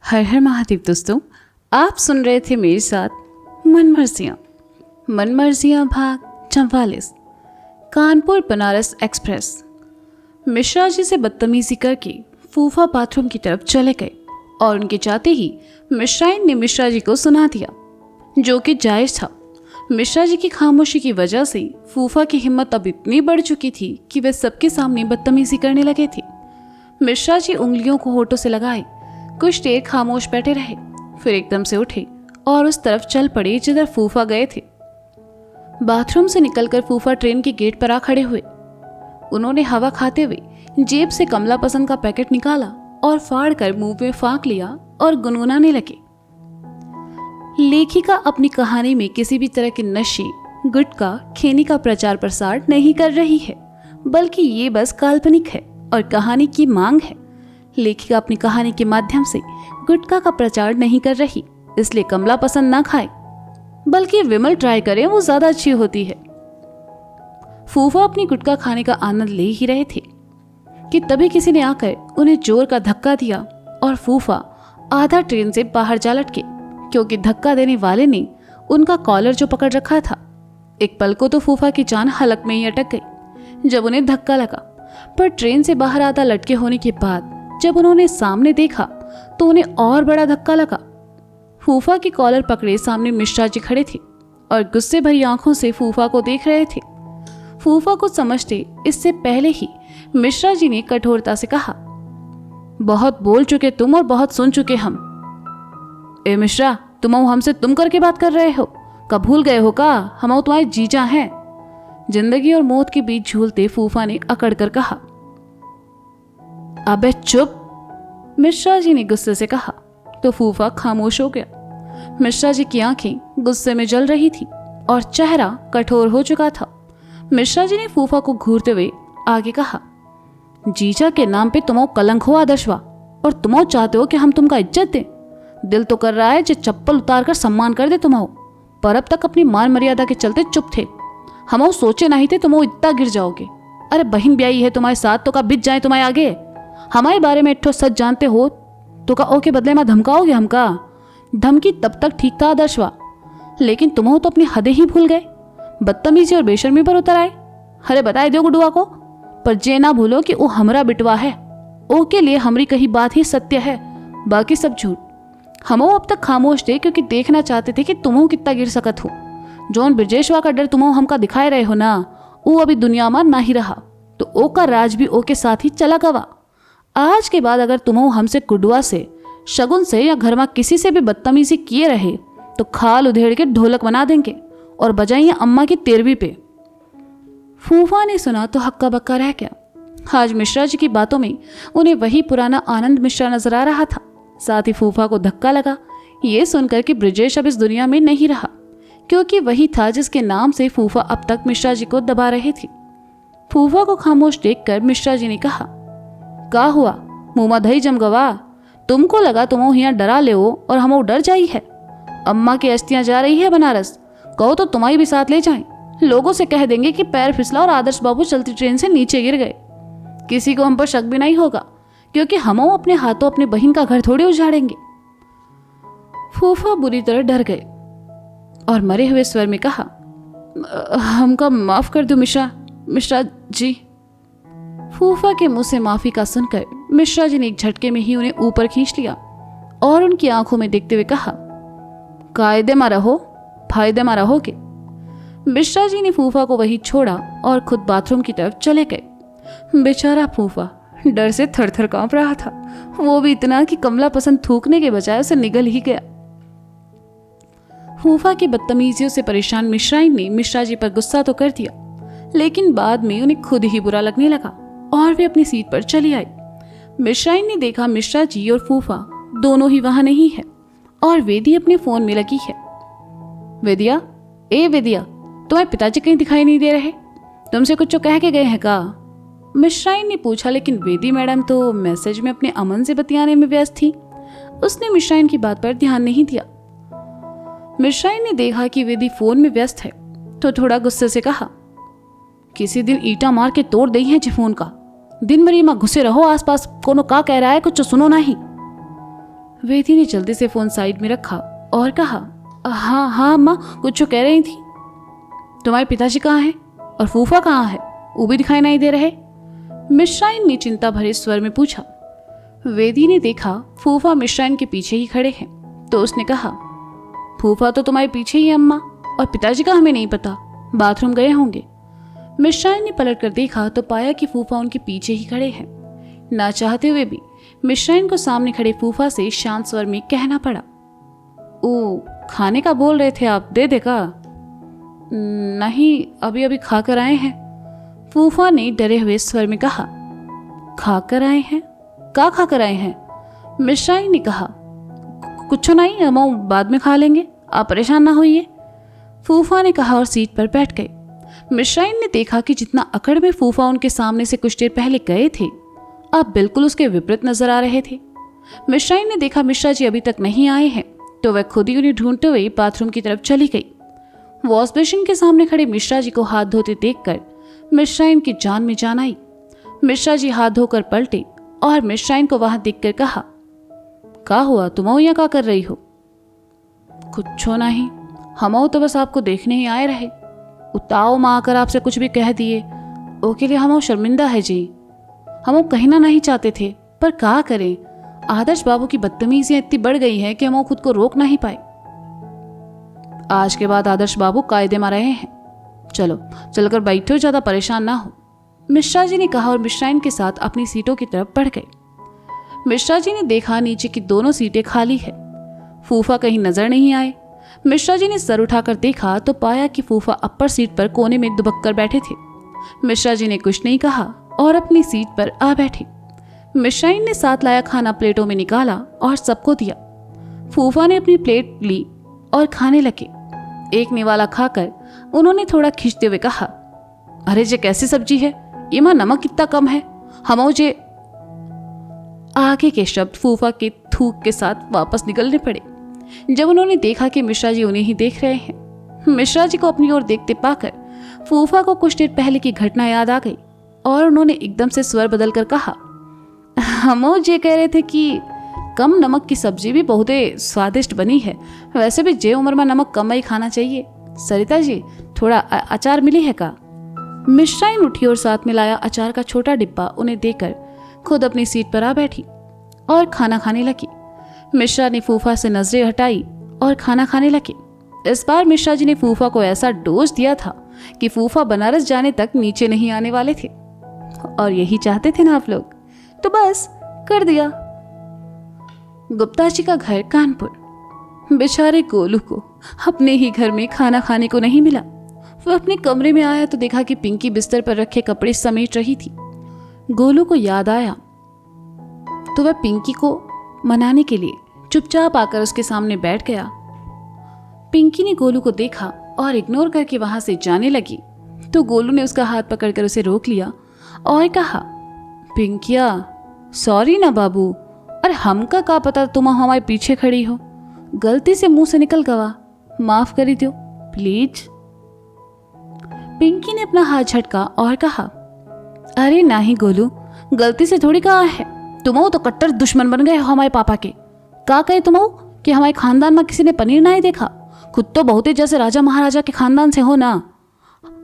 हर हर महादेव दोस्तों, आप सुन रहे थे मेरे साथ मनमर्जियाँ भाग 44। कानपुर बनारस एक्सप्रेस। मिश्रा जी से बदतमीजी करके फूफा बाथरूम की तरफ चले गए और उनके जाते ही मिश्राइन ने मिश्रा जी को सुना दिया, जो कि जायज़ था। मिश्रा जी की खामोशी की वजह से फूफा की हिम्मत अब इतनी बढ़ चुकी थी कि वे सबके सामने बदतमीजी करने लगे थे। मिश्रा जी उंगलियों को होठों से लगाए कुछ देर खामोश बैठे रहे, फिर एकदम से उठे और उस तरफ चल पड़े जिधर फूफा गए थे। बाथरूम से निकलकर फूफा ट्रेन के गेट पर आ खड़े हुए। उन्होंने हवा खाते हुए जेब से कमला पसंद का पैकेट निकाला और फाड़ कर मुंह में फाँक लिया और गुनगुनाने लगे। लेखिका अपनी कहानी में किसी भी तरह के नशे, गुटखा, खैनी का प्रचार प्रसार नहीं कर रही है, बल्कि ये बस काल्पनिक है और कहानी की मांग है। लेखिका अपनी कहानी के माध्यम से गुटखा का प्रचार नहीं कर रही, इसलिए कमला पसंद ना खाए, बल्कि विमल ट्राई करें, वो ज्यादा अच्छी होती है। फूफा अपनी गुटखा खाने का आनंद ले ही रहे थे कि तभी किसी ने आकर उन्हें जोर का धक्का दिया और फूफा आधा ट्रेन से बाहर जा लटके, क्योंकि धक्का देने वाले ने उनका कॉलर जो पकड़ रखा था। एक पल को तो फूफा की जान हलक में ही अटक गई जब उन्हें धक्का लगा, पर ट्रेन से बाहर आधा लटके होने के बाद जब उन्होंने सामने देखा तो उन्हें और बड़ा धक्का लगा। फूफा की कॉलर पकड़े सामने मिश्रा जी खड़े थे और गुस्से भरी आंखों से फूफा को देख रहे थे। फूफा को समझते इससे पहले ही मिश्रा जी ने कठोरता से कहा, बहुत बोल चुके तुम और बहुत सुन चुके हम। ए मिश्रा, तुम हमसे तुम करके बात कर रहे हो? कब भूल गए हो का हम तुम्हारे जीजा हैं? जिंदगी और मौत के बीच झूलते फूफा ने अकड़ कर कहा। अबे चुप, मिश्रा जी ने गुस्से से कहा तो फूफा खामोश हो गया। मिश्रा जी की आंखें गुस्से में जल रही थी और चेहरा कठोर हो चुका था। मिश्रा जी ने फूफा को घूरते हुए आगे कहा, जीजा के नाम पे तुम कलंक हो आदर्शवा, और तुम चाहते हो कि हम तुमका इज्जत दें। दिल तो कर रहा है जो चप्पल उतार कर सम्मान कर दे तुम, पर अब तक अपनी मान मर्यादा के चलते चुप थे। हम सोचे नहीं थे तुम इतना गिर जाओगे। अरे बहन ब्याई है तुम्हारे साथ तो का बित जाए तुम्हारे आगे। हमारे बारे में इट्ठो सच जानते हो तो का ओ के बदले में धमकाओगे हमका? धमकी तब तक ठीक था आदर्शवा, लेकिन तुम तो अपनी हदें ही भूल गए, बदतमीजी और बेशर्मी पर उतर आए। अरे बताए दो गुडुआ को, पर जे ना भूलो कि वो हमरा बिटवा है। ओ के लिए हमारी कही बात ही सत्य है, बाकी सब झूठ। हम अब तक खामोश थे क्योंकि देखना चाहते थे कि तुम कितना गिर सकत हो। जौन ब्रजेशवा का डर तुम हमका दिखाए रहे हो ना, वो अभी दुनिया में ना ही रहा, तो ओ का राज भी ओ के साथ ही चला गवा। आज के बाद अगर तुम हमसे कुडुआ से, शगुन से या घर में किसी से भी बदतमीजी किए रहे तो खाल उधेड़ के ढोलक बना देंगे और बजाइए अम्मा की 13वीं पे। फूफा ने सुना तो हक्का बक्का रह गया। आज मिश्रा जी की बातों में उन्हें वही पुराना आनंद मिश्रा नजर आ रहा था। साथ ही फूफा को धक्का लगा ये सुनकर कि ब्रजेश अब इस दुनिया में नहीं रहा, क्योंकि वही था जिसके नाम से फूफा अब तक मिश्रा जी को दबा रहे थे। फूफा को खामोश देखकर मिश्रा जी ने कहा, का हुआ मुँह दही जम गवा? तुमको लगा तुम यहाँ डरा ले हो और हम डर जाई है? अम्मा की अस्थियां जा रही है बनारस, कहो तो तुम्हारी भी साथ ले जाएं। लोगों से कह देंगे कि पैर फिसला और आदर्श बाबू चलती ट्रेन से नीचे गिर गए। किसी को हम पर शक भी नहीं होगा, क्योंकि हम अपने हाथों अपने बहन का घर थोड़े उजाड़ेंगे। फूफा बुरी तरह डर गए और मरे हुए स्वर में कहा, हमका माफ कर दो मिश्रा जी। फूफा के मुंह से माफी का सुनकर मिश्रा जी ने एक झटके में ही उन्हें ऊपर खींच लिया और उनकी आंखों में देखते हुए कहा, कायदे में रहो, फायदे में रहोगे। मिश्रा जी ने फूफा को वही छोड़ा और खुद बाथरूम की तरफ चले गए। बेचारा फूफा डर से थर थर कांप रहा था, वो भी इतना कि कमला पसंद थूकने के बजाय उसे निगल ही गया। फूफा की बदतमीजियों से परेशान मिश्राइन ने मिश्रा जी पर गुस्सा तो कर दिया, लेकिन बाद में उन्हें खुद ही बुरा लगने लगा और वे अपनी सीट पर चली आई। मिश्राइन ने देखा मिश्रा जी और फूफा दोनों ही वहां नहीं है और वेदी अपने फोन में लगी है। वेदिया, ए वेदिया, तुम्हारे पिताजी कहीं दिखाई नहीं दे रहे? तुमसे कुछ कह के गए हैं का? मिश्राइन ने पूछा, लेकिन वेदी मैडम तो मैसेज में अपने अमन से बतियाने में व्यस्त थी। उसने मिश्राइन की बात पर ध्यान नहीं दिया। मिश्राइन ने देखा कि वेदी फोन में व्यस्त है तो थोड़ा गुस्से से कहा, किसी दिन ईटा मार के तोड़ दी है फोन का। दिन भर मां घुसे रहो आसपास, कोनो का कह रहा है कुछ सुनो नहीं। वेदी ने जल्दी से फोन साइड में रखा और कहा, हाँ हाँ अम्मा, कुछ जो कह रही थी। तुम्हारे पिताजी कहाँ हैं और फूफा कहाँ है? वो भी दिखाई नहीं दे रहे। मिश्राइन ने चिंता भरे स्वर में पूछा। वेदी ने देखा फूफा मिश्राइन के पीछे ही खड़े हैं तो उसने कहा, फूफा तो तुम्हारे पीछे ही है अम्मा, और पिताजी का हमें नहीं पता, बाथरूम गए होंगे। मिश्राइन ने पलट कर देखा तो पाया कि फूफा उनके पीछे ही खड़े हैं। ना चाहते हुए भी मिश्राइन को सामने खड़े फूफा से शांत स्वर में कहना पड़ा, ओ खाने का बोल रहे थे आप, दे देगा? नहीं, अभी अभी खा कर आए हैं। फूफा ने डरे हुए स्वर में कहा। खा कर आए हैं? क्या खा कर आए हैं? मिश्राइन ने कहा। कुछ नहीं अम्मा, बाद में खा लेंगे, आप परेशान ना होइए, फूफा ने कहा और सीट पर बैठ गए। मिश्राइन ने देखा कि जितना अकड़ में फूफा उनके सामने से कुछ देर पहले गए थे, अब बिल्कुल उसके विपरीत नजर आ रहे थे। मिश्राइन ने देखा मिश्रा जी अभी तक नहीं आए हैं तो वह खुद ही उन्हें ढूंढते हुए बाथरूम की तरफ चली गई। वॉश बेसिन के सामने खड़े मिश्रा जी को हाथ धोते देखकर मिश्राइन की जान में जान आई। मिश्रा जी हाथ धोकर पलटे और मिश्राइन को वहां देखकर कहा, क्या हुआ, तुम यहाँ क्या कर रही हो? कुछ नहीं, हम तो बस आपको देखने ही आए रहे। उताओ माँ आकर आपसे कुछ भी कह दिए, ओके लिए हम शर्मिंदा है जी। हम कहना नहीं चाहते थे पर क्या करें, आदर्श बाबू की बदतमीजियां इतनी बढ़ गई है कि हम खुद को रोक नहीं पाए। आज के बाद आदर्श बाबू कायदे में रहे हैं, चलो चलकर बैठो, ज्यादा परेशान ना हो, मिश्रा जी ने कहा और मिश्राइन के साथ अपनी सीटों की तरफ बढ़ गए। मिश्रा जी ने देखा नीचे की दोनों सीटें खाली है, फूफा कहीं नजर नहीं आए। मिश्रा जी ने सर उठाकर देखा तो पाया कि फूफा अपर सीट पर कोने में दुबक कर बैठे थे। मिश्रा जी ने कुछ नहीं कहा और अपनी सीट पर आ बैठे। मिश्राइन ने साथ लाया खाना प्लेटों में निकाला और सबको दिया। फूफा ने अपनी प्लेट ली और खाने लगे। एक निवाला खाकर उन्होंने थोड़ा खींचते हुए कहा, अरे जे कैसी सब्जी है, ये मां नमक कितना कम है, हम जे। आगे के शब्द फूफा के थूक के साथ वापस निकलने पड़े जब उन्होंने देखा कि मिश्रा जी उन्हें ही देख रहे हैं। मिश्रा जी को अपनी ओर देखते पाकर फूफा को कुछ देर पहले की घटना याद आ गई और उन्होंने एकदम से स्वर बदलकर कहा, हम ये कह रहे थे कि कम नमक की सब्जी भी बहुत स्वादिष्ट बनी है, वैसे भी जे उम्र में नमक कम ही खाना चाहिए। सरिता जी, थोड़ा अचार मिली है का? मिश्राइन उठी और साथ में लाया अचार का छोटा डिब्बा उन्हें देकर खुद अपनी सीट पर आ बैठी और खाना खाने लगी। मिश्रा ने फूफा से नजरें हटाई और खाना खाने लगे। इस बार मिश्रा जी ने फूफा को ऐसा डोज दिया था कि फूफा बनारस जाने तक नीचे नहीं आने वाले थे, और यही चाहते थे ना आप लोग, तो बस कर दिया। गुप्ता जी का घर कानपुर। बेचारे गोलू को अपने ही घर में खाना खाने को नहीं मिला। वह अपने कमरे में आया तो देखा कि पिंकी बिस्तर पर रखे कपड़े समेट रही थी। गोलू को याद आया तो वह पिंकी को मनाने के लिए चुपचाप आकर उसके सामने बैठ गया। पिंकी ने गोलू को देखा और इग्नोर करके वहां से जाने लगी तो गोलू ने उसका हाथ पकड़कर उसे रोक लिया और कहा, पिंकिया सॉरी ना बाबू, अरे हमका का पता तुम हमारे पीछे खड़ी हो, गलती से मुंह से निकल गवा, माफ करी दो प्लीज। पिंकी ने अपना हाथ झटका और कहा, अरे नहीं गोलू, गलती से थोड़ी कहा है, तुम तो कट्टर दुश्मन बन गए हो हमारे पापा के। का कहे तुम कि हमारे खानदान में किसी ने पनीर ना ही देखा, खुद तो बहुत ही जैसे राजा महाराजा के खानदान से हो ना।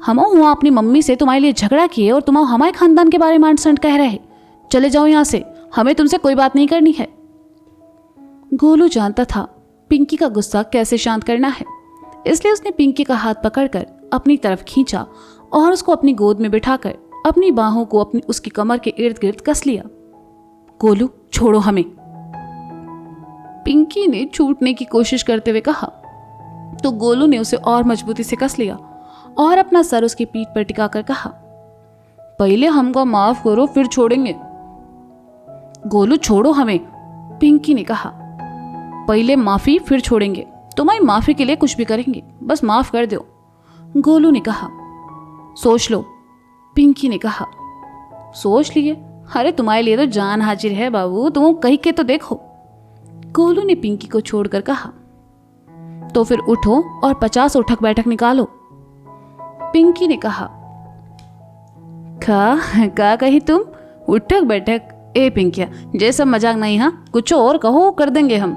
हम वहाँ अपनी मम्मी से तुम्हारे लिए झगड़ा किए और तुम हमारे खानदान के बारे में आंट कह रहे। चले जाओ यहाँ से, हमें तुमसे कोई बात नहीं करनी है। गोलू जानता था पिंकी का गुस्सा कैसे शांत करना है, इसलिए उसने पिंकी का हाथ पकड़कर अपनी तरफ खींचा और उसको अपनी गोद में बिठाकर अपनी बाहों को अपनी उसकी कमर के इर्द गिर्द कस लिया। गोलू छोड़ो हमें, पिंकी ने छूटने की कोशिश करते हुए कहा तो गोलू ने उसे और मजबूती से कस लिया और अपना सर उसकी पीठ पर टिकाकर कहा, पहले हमको माफ करो फिर छोड़ेंगे। गोलू छोड़ो हमें, पिंकी ने कहा, पहले माफी फिर छोड़ेंगे, तुम्हारी माफी के लिए कुछ भी करेंगे, बस माफ कर दो। गोलू ने कहा, सोच लो। पिंकी ने कहा, सोच लिए? अरे तुम्हारे लिए तो जान हाजिर है बाबू, तुम कहीं के तो देखो। गोलू ने पिंकी को छोड़कर कहा, तो फिर उठो और 50 उठक बैठक निकालो। पिंकी ने कहा, का कही तुम? उठक बैठक? ए पिंकिया, ये सब मजाक नहीं, हाँ कुछ और कहो, कर देंगे हम,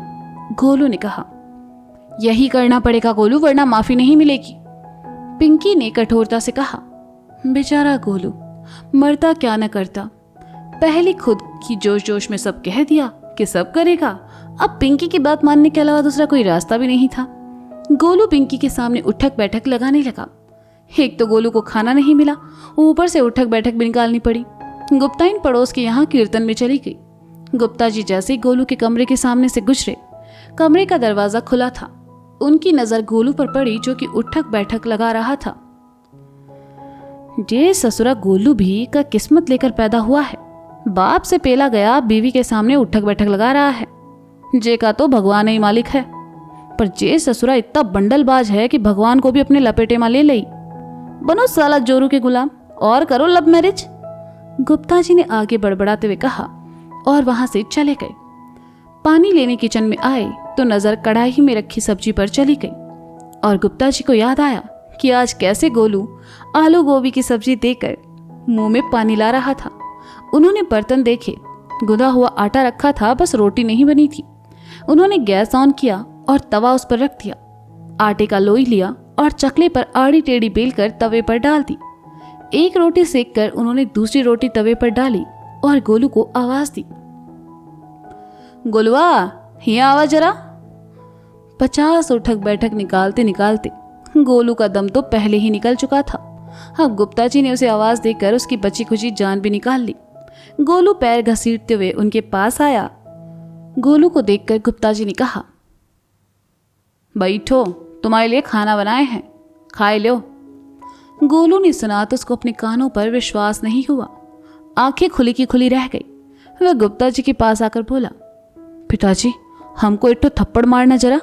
गोलू ने कहा। यही करना पड़ेगा गोलू, वरना माफी नहीं मिलेगी, पिंकी ने कठोरता से कहा। बेचारा गोलू, मरता क्या न करता, पहले खुद की जोश जोश में सब कह दिया कि सब करेगा, अब पिंकी की बात मानने के अलावा दूसरा कोई रास्ता भी नहीं था। गोलू पिंकी के सामने उठक बैठक लगाने लगा। एक तो गोलू को खाना नहीं मिला, ऊपर से उठक बैठक भी निकालनी पड़ी। गुप्ताइन पड़ोस के यहाँ कीर्तन में चली गई। गुप्ता जी जैसे ही गोलू के कमरे के सामने से गुजरे, कमरे का दरवाजा खुला था। उनकी नजर गोलू पर पड़ी जो कि उठक बैठक लगा रहा था। ये ससुरा गोलू भी का किस्मत लेकर पैदा हुआ है, बाप से पेला गया बीवी के सामने उठक बैठक लगा रहा है। जे का तो भगवान ही मालिक है, पर जे ससुरा इतना बंडलबाज है कि भगवान को भी अपने लपेटे में ले लई। बनो साला जोरू के गुलाम और करो लव मैरिज, गुप्ता जी ने आगे बड़बड़ाते हुए कहा और वहां से चले गए। पानी लेने किचन में आए तो नजर कढ़ाई में रखी सब्जी पर चली गई और गुप्ता जी को याद आया कि आज कैसे गोलू आलू गोभी की सब्जी देकर मुंह में पानी ला रहा था। उन्होंने बर्तन देखे, गुदा हुआ आटा रखा था, बस रोटी नहीं बनी थी। उन्होंने गैस ऑन किया और तवा उस पर रख दिया। आटे का लोई लिया और चकले पर आड़ी टेढ़ी बेलकर तवे पर डाल दी। एक रोटी सेक कर उन्होंने दूसरी रोटी तवे पर डाली और गोलू को आवाज दी, गोलुआ यहाँ आवा जरा। 50 उठक बैठक निकालते निकालते गोलू का दम तो पहले ही निकल चुका था। हाँ, गुप्ता जी ने उसे आवाज देकर उसकी बची खुची जान भी निकाल ली। गोलू पैर घसीटते हुए उनके पास आया। गोलू को देखकर गुप्ता जी ने कहा, बैठो, तुम्हारे लिए खाना बनाए हैं, खाए लो। गोलू ने सुना तो उसको अपने कानों पर विश्वास नहीं हुआ। आंखें खुली की खुली रह गई। वह गुप्ता जी के पास आकर बोला, पिताजी हमको एक तो थप्पड़ मारना जरा।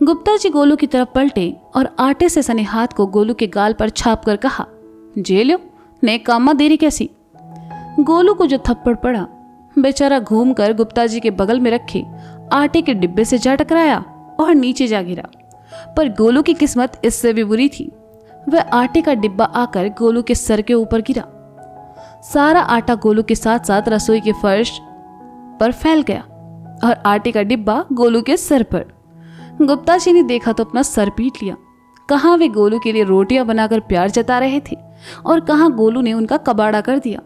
गुप्ता जी गोलू की तरफ पलटे और आटे से सने हाथ को गोलू के गाल पर छाप कर कहा, जे लो, नेक काम में देरी कैसी। गोलू को जो थप्पड़ पड़ा, बेचारा घूम कर गुप्ता जी के बगल में रखे आटे के डिब्बे से जा टकराया और नीचे जा गिरा। पर गोलू की किस्मत इससे भी बुरी थी। वह आटे का डिब्बा आकर गोलू के सर के ऊपर गिरा। सारा आटा गोलू के साथ साथ रसोई के फर्श पर फैल गया और आटे का डिब्बा गोलू के सर पर। गुप्ता जी ने देखा तो अपना सर पीट लिया। कहाँ वे गोलू के लिए रोटियां बनाकर प्यार जता रहे थे और कहाँ गोलू ने उनका कबाड़ा कर दिया।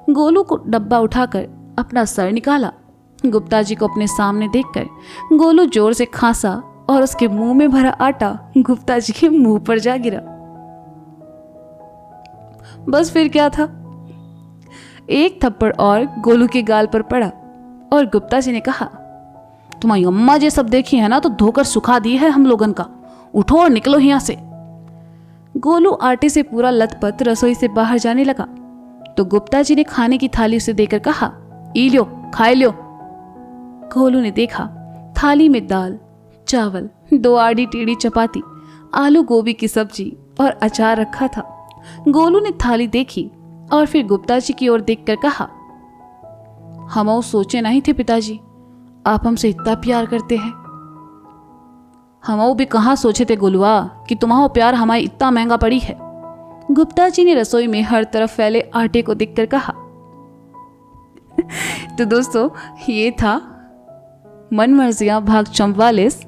गोलू को डब्बा उठाकर अपना सर निकाला। गुप्ता जी को अपने सामने देखकर गोलू जोर से खांसा और उसके मुंह में भरा आटा गुप्ता जी के मुंह पर जा गिरा। बस फिर क्या था, एक थप्पड़ और गोलू के गाल पर पड़ा और गुप्ता जी ने कहा, तुम्हारी अम्मा ये सब देखी है ना तो धोकर सुखा दी है हम लोगन का, उठो और निकलो यहाँ से। गोलू आटे से पूरा लथपथ रसोई से बाहर जाने लगा तो गुप्ता जी ने खाने की थाली उसे देकर कहा, ई लो, खाए लो। गोलू ने देखा थाली में दाल, चावल, 2 आड़ी टेढ़ी चपाती, आलू गोभी की सब्जी और अचार रखा था। गोलू ने थाली देखी और फिर गुप्ता जी की ओर देखकर कहा, हम सोचे नहीं थे पिताजी आप हमसे इतना प्यार करते हैं। हम भी कहाँ सोचे थे गोलुआ कि तुम्हारा प्यार हमारी इतना महंगा पड़ी है। गुप्ता जी ने रसोई में हर तरफ फैले आटे को देखकर कहा। तो दोस्तों, ये था मन मर्जियां भाग 44।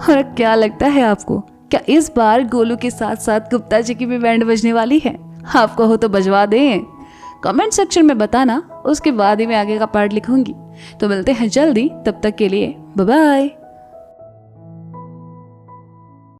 और क्या लगता है आपको, क्या इस बार गोलू के साथ साथ गुप्ता जी की भी बैंड बजने वाली है? आपको हो तो बजवा दें, कमेंट सेक्शन में बताना, उसके बाद ही मैं आगे का पार्ट लिखूंगी। तो मिलते हैं जल्दी, तब तक के लिए बाय बाय।